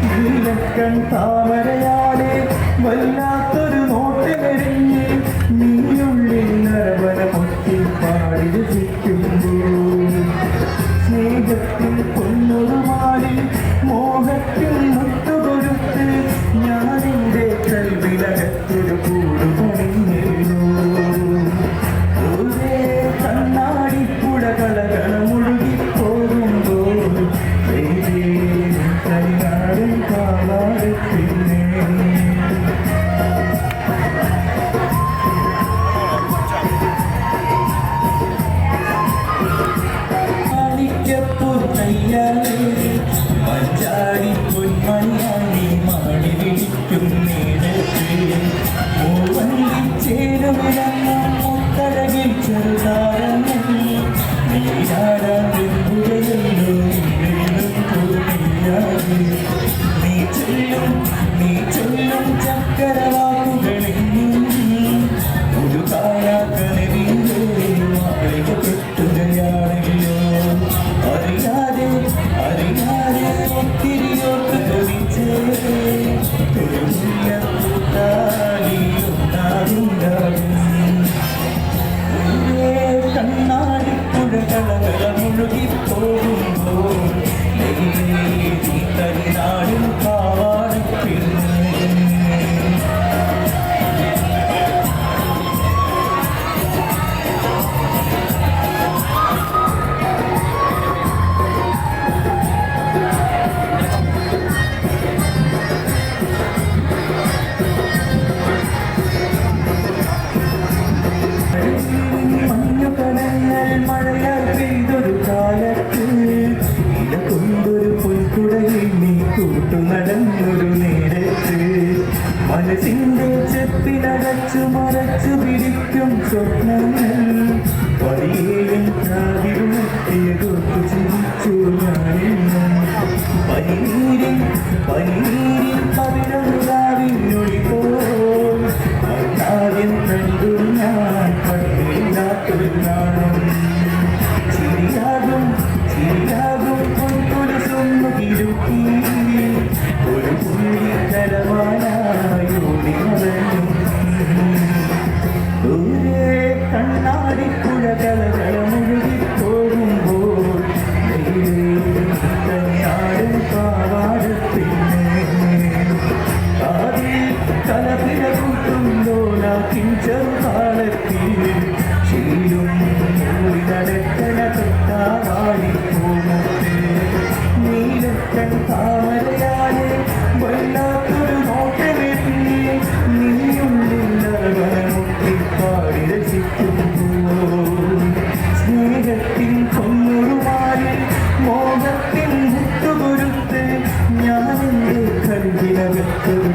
നീലക്കൺ താമരയാലെ വല്ലാത്തൊരു നോട്ടിലെറിഞ്ഞ് നീയുള്ളിൽ നരവന പൊട്ടി പാടി രസിക്കുമ്പോൾ സ്നേഹത്തിൽ പൊന്നൊരുമാലിൽ മോഹത്തിൽ മുട്ടുകൊടുത്ത് ഞാനെൻ്റെ കൽവിലകത്തൊരു കൂട് പണിഞ്ഞു ഒരേ കണ്ണാടിപ്പുഴ കളകളമുഴുകി പോകുമ്പോൾ കരിനാടൻ കാവാടത്തിന്നെ മഞ്ചാടി പൊന്മണിയാണി മാടി വിളിക്കും നേരത്ത് ചേരുവിടങ്ങ മുത്തഴകിൽ ചെറുതാരങ്ങൾ നീരാടുകയല്ലോ നീ ചൊല്ലും ചക്കരവാക്കുകളിൽ ഒരു കായാക്കനവിൻ്റെ പെട്ടുകയാണല്ലോ അറിയാതെ ഒത്തിരിയോട്ട് തൊഴിച്ച് ഒരു കണ്ണാടിപ്പുഴ കളകളമുഴുകി പോകുമ്പോൾ കരിനാടും കാവാടപ്പിന്നെ മഴയാൽ പെയ്തൊരു കാലത്ത് ഇല കൊണ്ടൊരു പൊൽക്കുടയിൽ നീ കൂട്ടു നടന്നൊരു നേരത്ത് മനസ്സിൻ്റെ ചെപ്പിനടച്ചു മറച്ചു പിടിക്കും സ്വപ്നങ്ങൾ വഴിയേയും കാതിരുമെത്തിയതൊത്തു ചിരിച്ചു ഞാനിന്നും പനിനീരിൽ പവിഴൊഴുകാവിനൊഴി പോൽ ആദ്യം കണ്ടു ഞാൻ പട്ടില്ലാത്തൊരു നാണം ചിരിയാകും പൊൻകുലസൊന്നു കിരുക്കി ഒരു പുള്ളി കരവാനായോടി മറഞ്ഞു ദൂരെ കണ്ണാടിപ്പുഴ കളകളമുഴുകി പോകുമ്പോൾ കന്യാടും പാവാടത്തിന്നെ കാതിൽ കലപില കൂട്ടുമ്പോലാക്കിൻ ചെറുതാളത്തിൽ ശീലും മൂടി നടക്കണ തൊട്ടാവാടി പോകുന്നത് നീലക്കൺ താമരയാലെ വല്ലാത്തൊരു നോട്ടമെത്തി നീയുള്ളിൽ നരവനമുട്ടി പാടി രസിക്കുമ്പോൾ സ്നേഹത്തിൽ കൊന്നൊരുമാലിൽ മോഹത്തിൽ മുട്ടുകൊടുത്ത് ഞാനെൻ്റെ കൽവിനകത്തൊരു